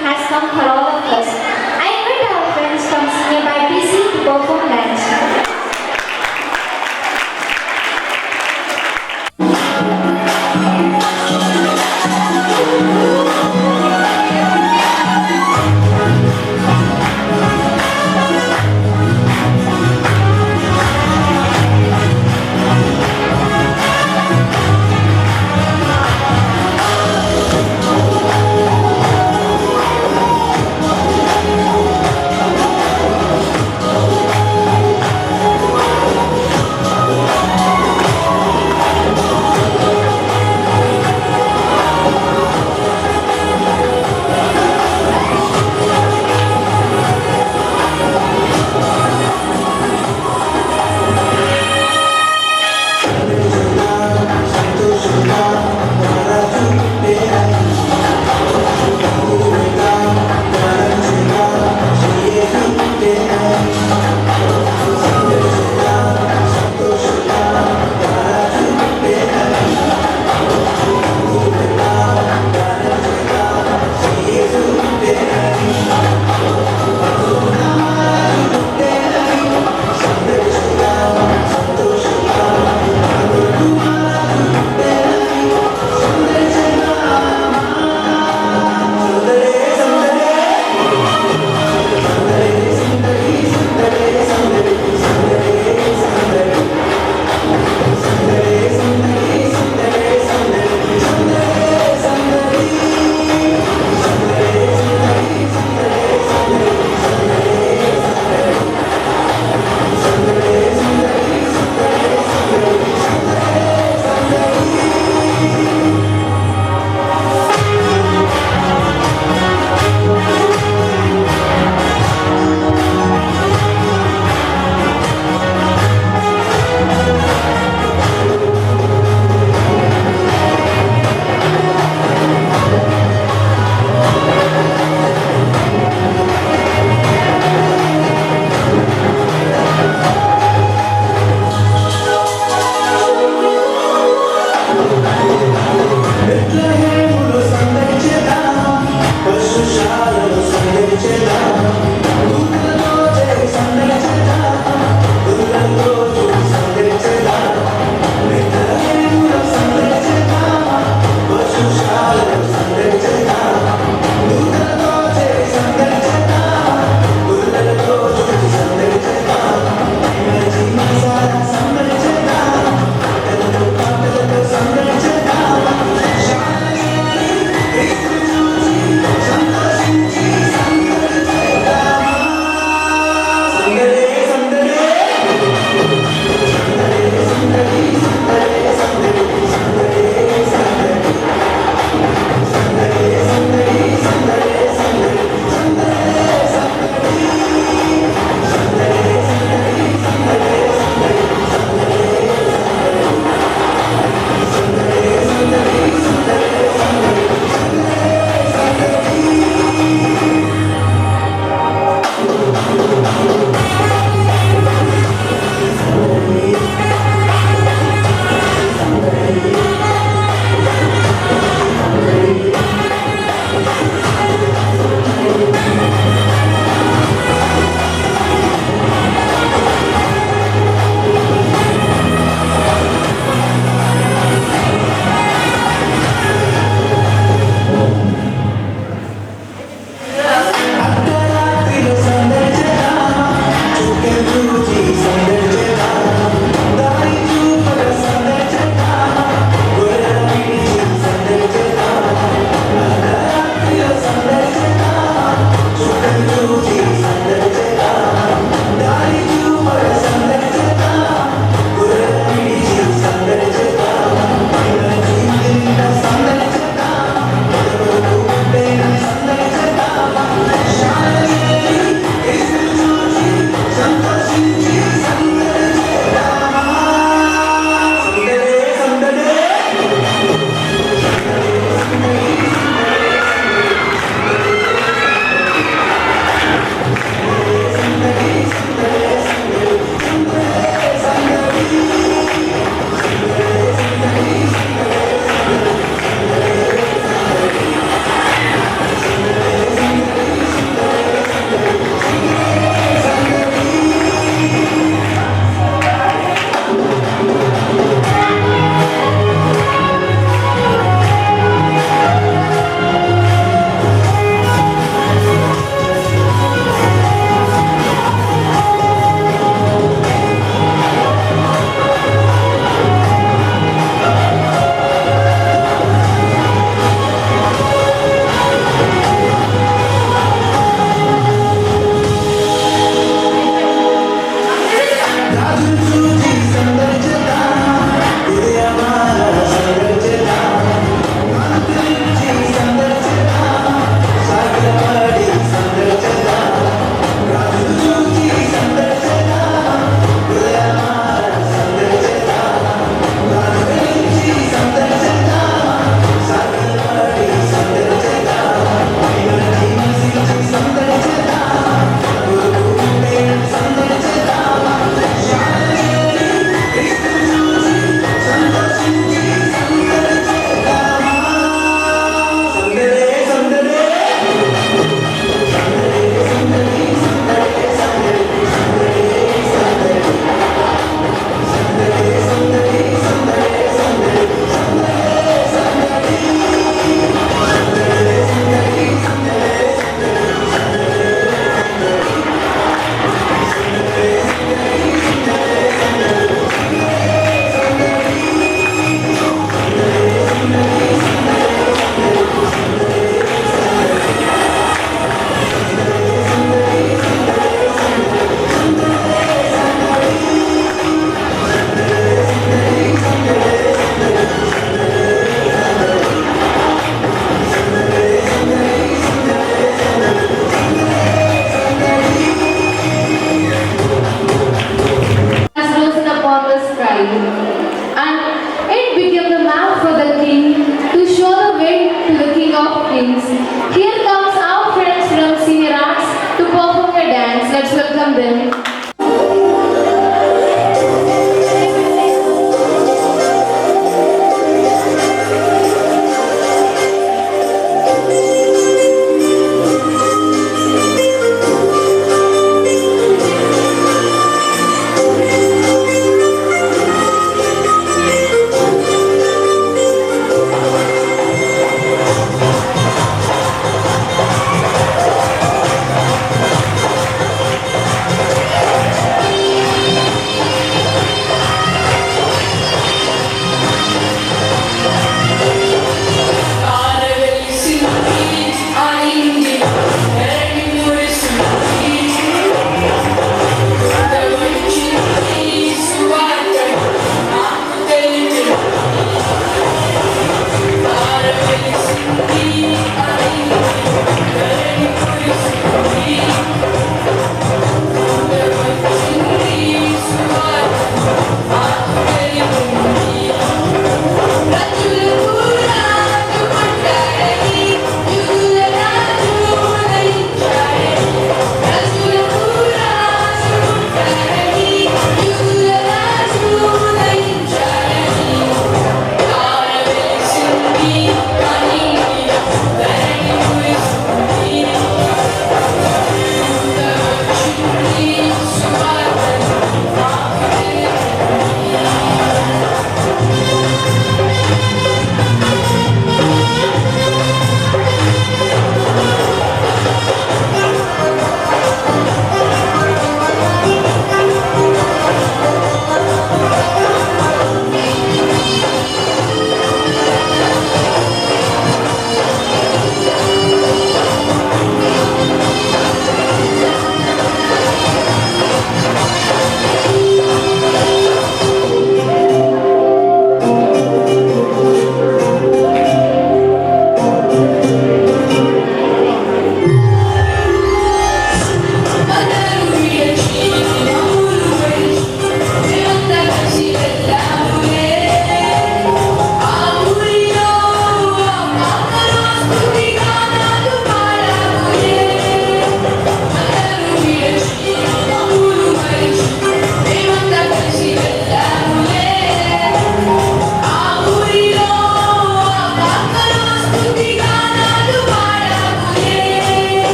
has come for all of us. I invite our friends from nearby PC to perform dance.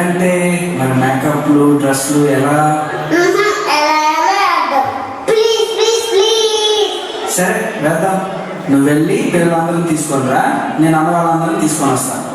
అంటే మన మేకప్లు డ్రెస్లు ఎలా? Please please please. సరే వెళ్దాం. నువ్వు వెళ్ళి పిల్లలందరినీ తీసుకొని రా, నేను అన్న వాళ్ళందరినీ తీసుకొని వస్తాను.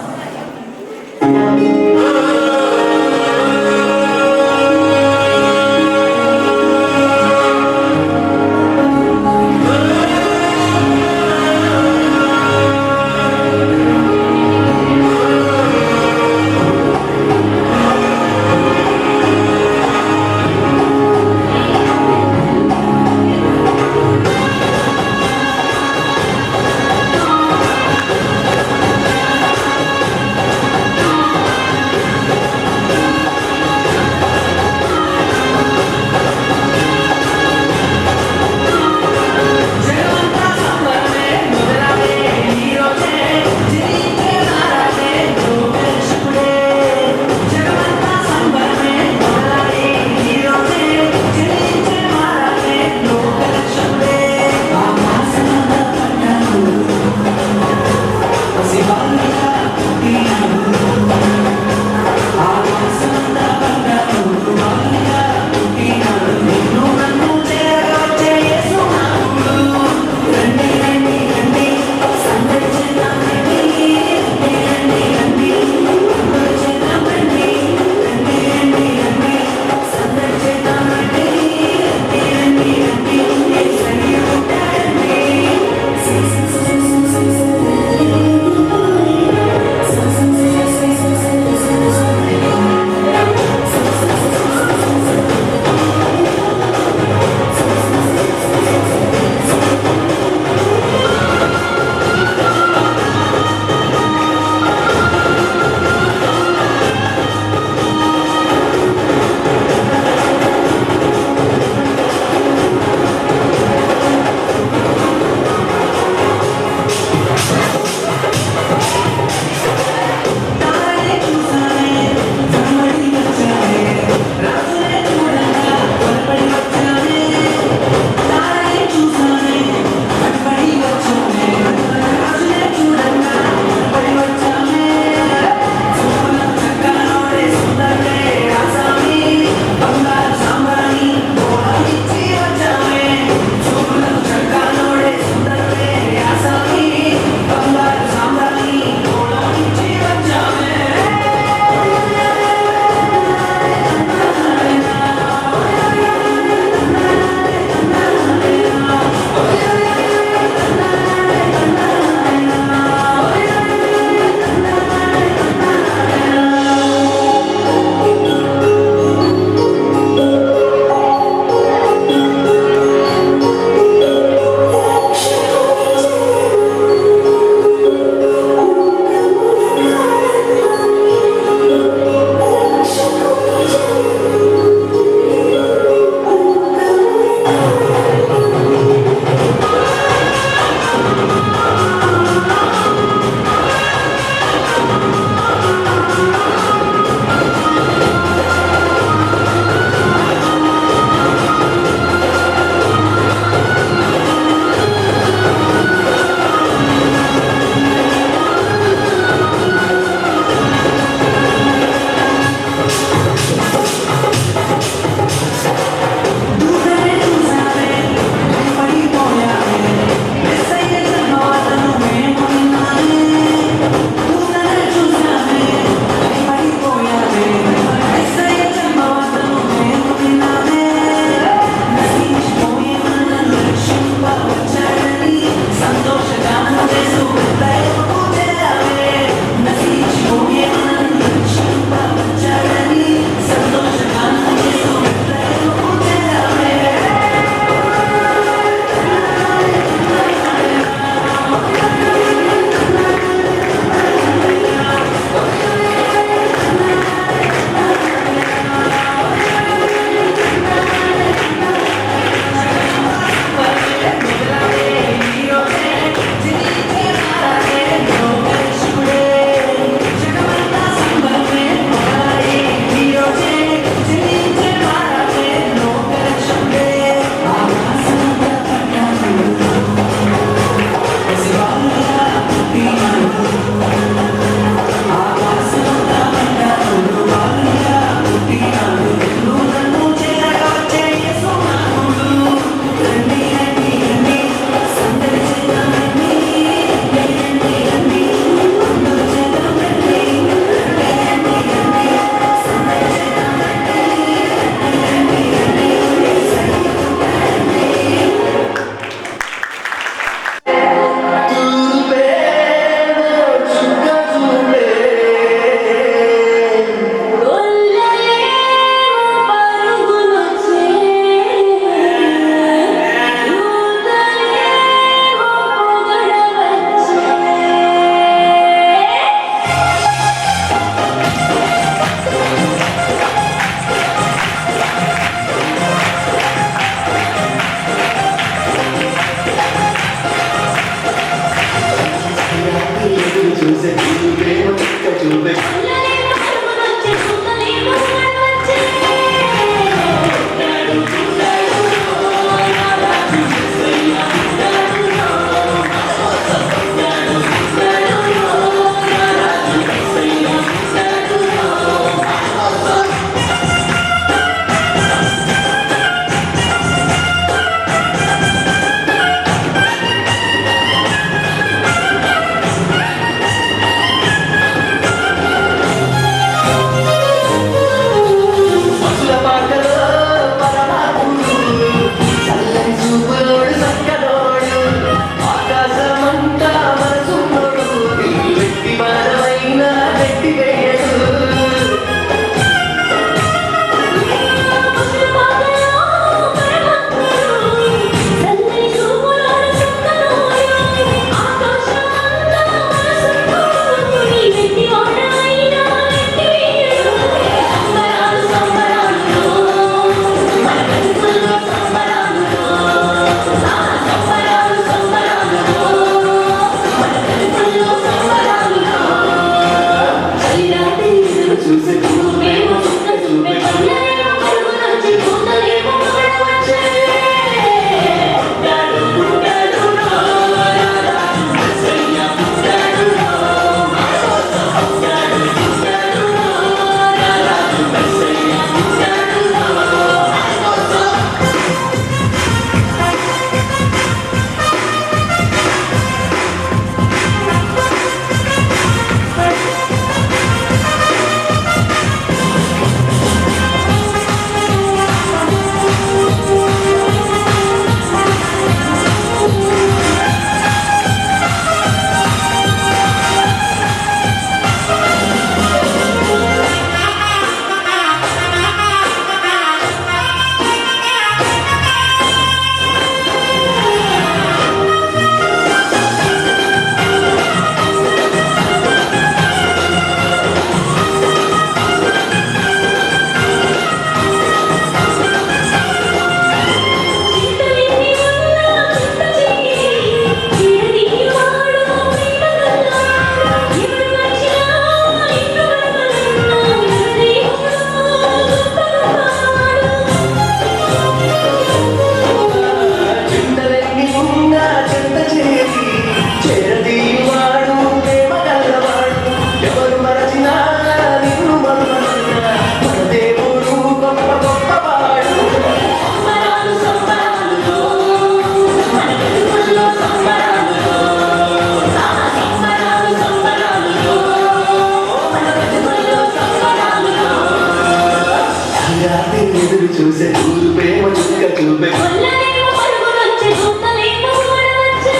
జాతి ఎదురు చూసే చూపే చుక్క చూపే ఒళ్ళనేమో పరుగులొచ్చే, చూస్తనేమో పడవచ్చే.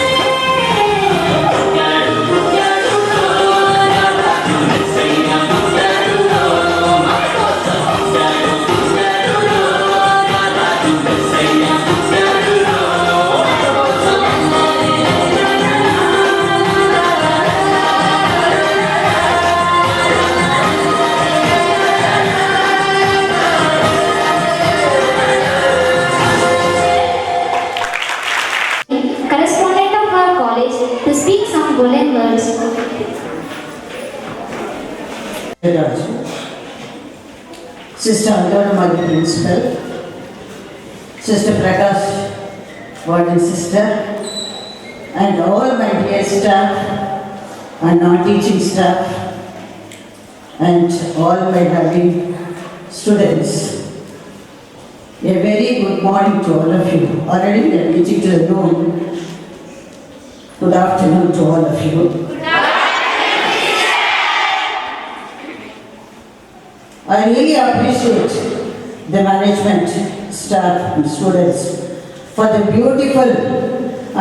Correspondent of our college, to speak some golden words. Sister Antona, my principal, Sister Prakash, warden sister, and all my dear staff and non-teaching staff, and all my loving students. A very good morning to all of you. Already we are reaching to the noon. Good afternoon to all of you. I really appreciate the management, staff and students for the beautiful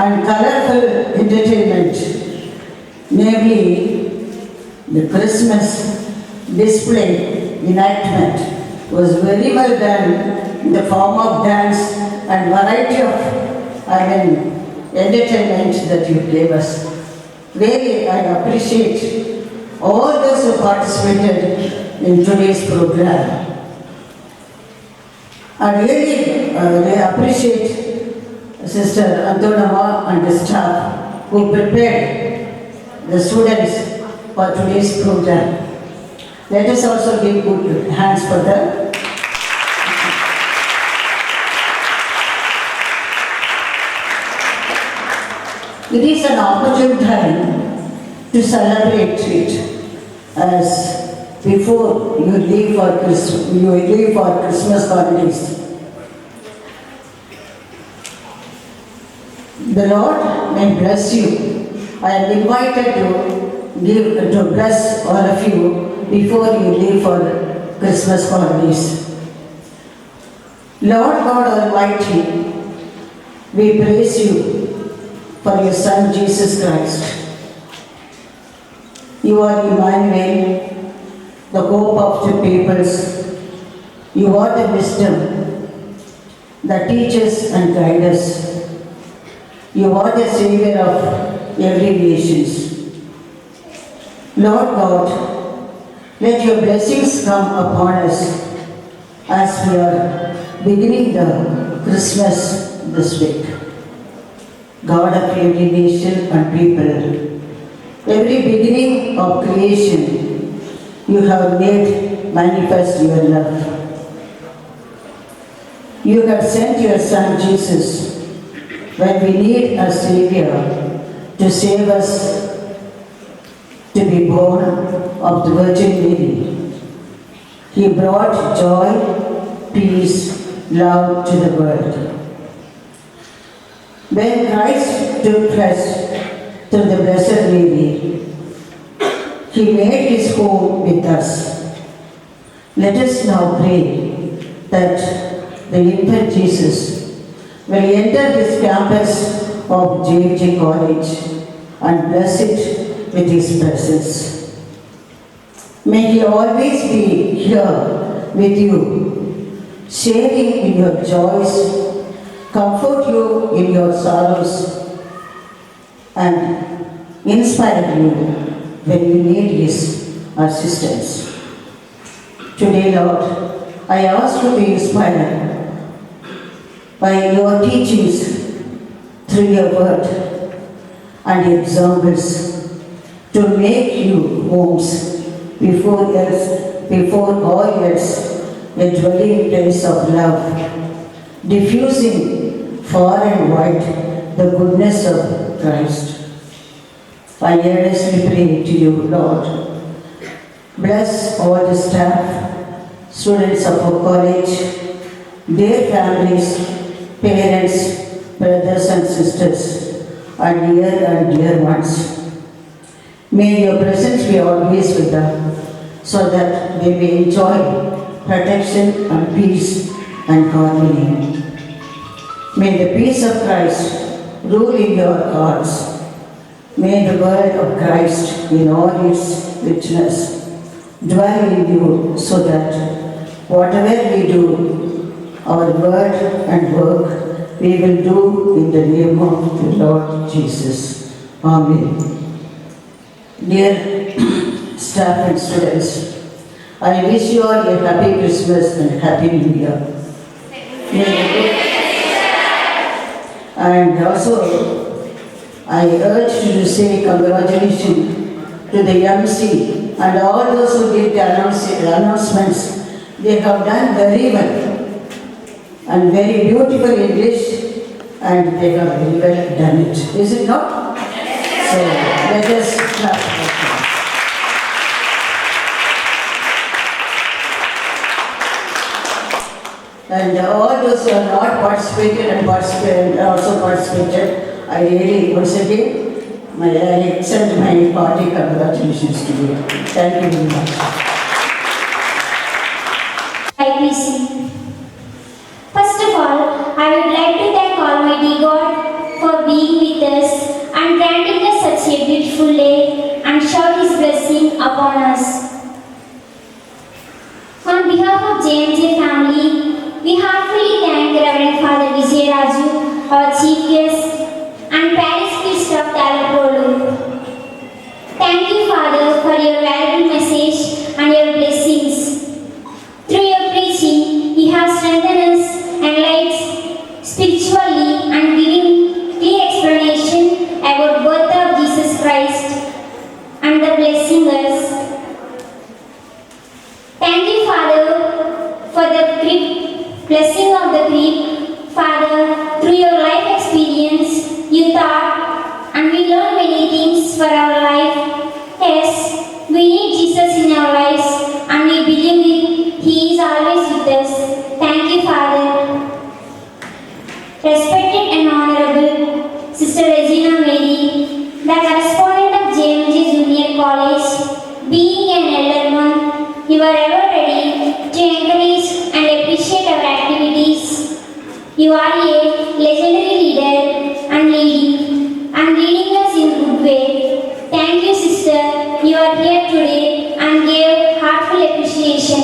and colorful entertainment, namely the Christmas display enactment was very well done in the form of dance and variety of, entertainment that you gave us. Really, I appreciate all those who participated in today's program. I really appreciate Sister Antonama and the staff who prepared the students for today's program. Let us also give good hands for them. It is an opportune time to celebrate it as before you leave for Christmas holidays. The Lord may bless you. I am invited to bless all of you before you leave for Christmas holidays. Lord God Almighty, we praise you for your Son Jesus Christ. You are Emmanuel, the hope of the peoples. You are the wisdom that teaches and guides us. You are the Savior of every nation. Lord God, let your blessings come upon us as we are beginning the Christmas this week. God of every nation and people, every beginning of creation, you have made manifest your love. You have sent your Son Jesus when we need a Savior to save us, to be born of the Virgin Mary. He brought joy, peace, love to the world. When Christ took flesh through the Blessed Mary, He made His home with us. Let us now pray that the infant Jesus will enter this campus of JFJ College and bless it with His presence. May He always be here with you, sharing in your joys, comfort you in your sorrows, and inspire you when you need His assistance. Today, Lord, I ask you to inspire by your teachings through your word and examples to make you homes before all else a dwelling place of love, diffusing far and wide the goodness of Christ. I earnestly pray to you, Lord. Bless all the staff, students of our college, their families, parents, brothers and sisters, and near and dear ones. May your presence be always with them, so that they may enjoy protection and peace and harmony. May the peace of Christ rule in your hearts. May the word of Christ in all its richness dwell in you so that whatever we do, our word and work, we will do in the name of the Lord Jesus. Amen. Dear staff and students, I wish you all a happy Christmas and happy New Year. And also, I urge you to say congratulations to the MC and all those who did the announcements. They have done very well and very beautiful English, and they have very well done it. Is it not? So let us clap for them. And all those who have not participated and also participated, I really, once again, I extend my party congratulations to you. Thank you very much. I listen. First of all, I would like to thank Almighty God for being with us and granting us such a beautiful day and shower His blessing upon us. On behalf of JMJ family, we heartily thank Reverend Father Vijay Raju, our chief guest, and parish priest of Talapolu. Thank you, Father, for your valuable message and your blessings. Through your preaching, you have strengthened us, enlightened spiritually, and given clear explanation about birth of Jesus Christ and the blessing us. Thank you, Father, for the blessing of the creed. Father, through your life experience, you taught and we learn many things for our life. Yes, we need Jesus in our lives and we believe He is always with us. Thank you, Father. Respected and Honorable Sister Regina Mary, the correspondent of JMJ Junior College, being an elder one, you are ever ready to encourage and appreciate our activities. You are a legendary leader and leading us in good way. Thank you, sister. You are here today and gave heartful appreciation.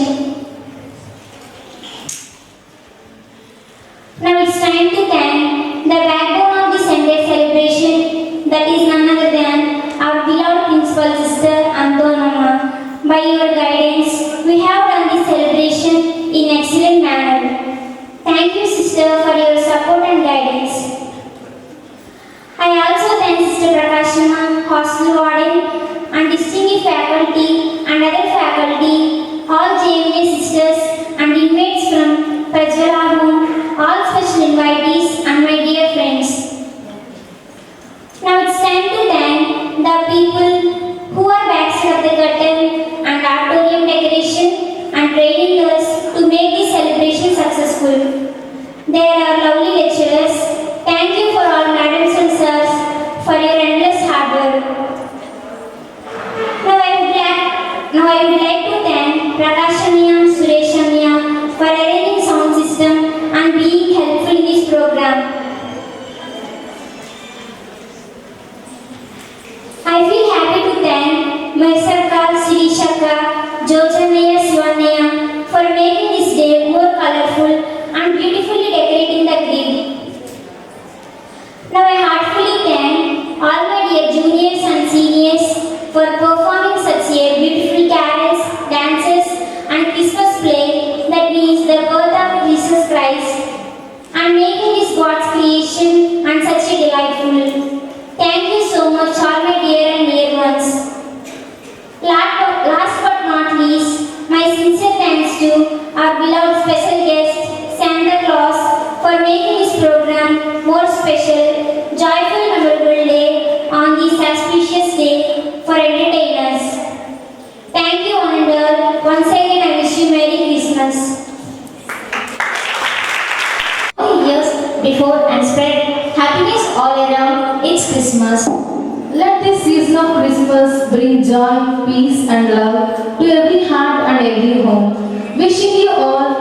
Now it's time to thank the backbone of this entire celebration, that is none other than our beloved principal sister Antonamma. By your guidance, we have done this celebration in excellent manner. Thank you, sister, for your support and guidance. I also thank Sister Prakashima, hostel warden, and distinguished faculty and other faculty, all JMJ sisters and inmates from Prajwala Home, all special invitees, and my dear friends. Now it's time to thank the people who are backside of the curtain and auditorium decoration and training us to make this celebration successful. There are lovely lecturers. Thank you for all madams and sirs for your endless hard work. Now I would like to thank Prakashamiya and Sureshamiya for arranging sound system and being helpful in this program. I feel happy to thank my Sarkar, Sirishaka, Jojannaya, Sivanaya for making this day more colorful and beautifully decorating the grid. Now I heartfully thank all my dear juniors and seniors for performing such a beautiful carols, dances and Christmas play that means the birth of Jesus Christ and making this God's creation and such a delightful. Thank you so much all my dear and dear ones. Last but not least, my sincere thanks to our beloved special guest, Santa Claus, for making this program more special, joyful, memorable day on this auspicious day for entertainers. Thank you, one and all. Once again, I wish you Merry Christmas. Years before and spread happiness all around. It's Christmas. Let this season of Christmas bring joy, peace and love to every heart and every home. Wishing you all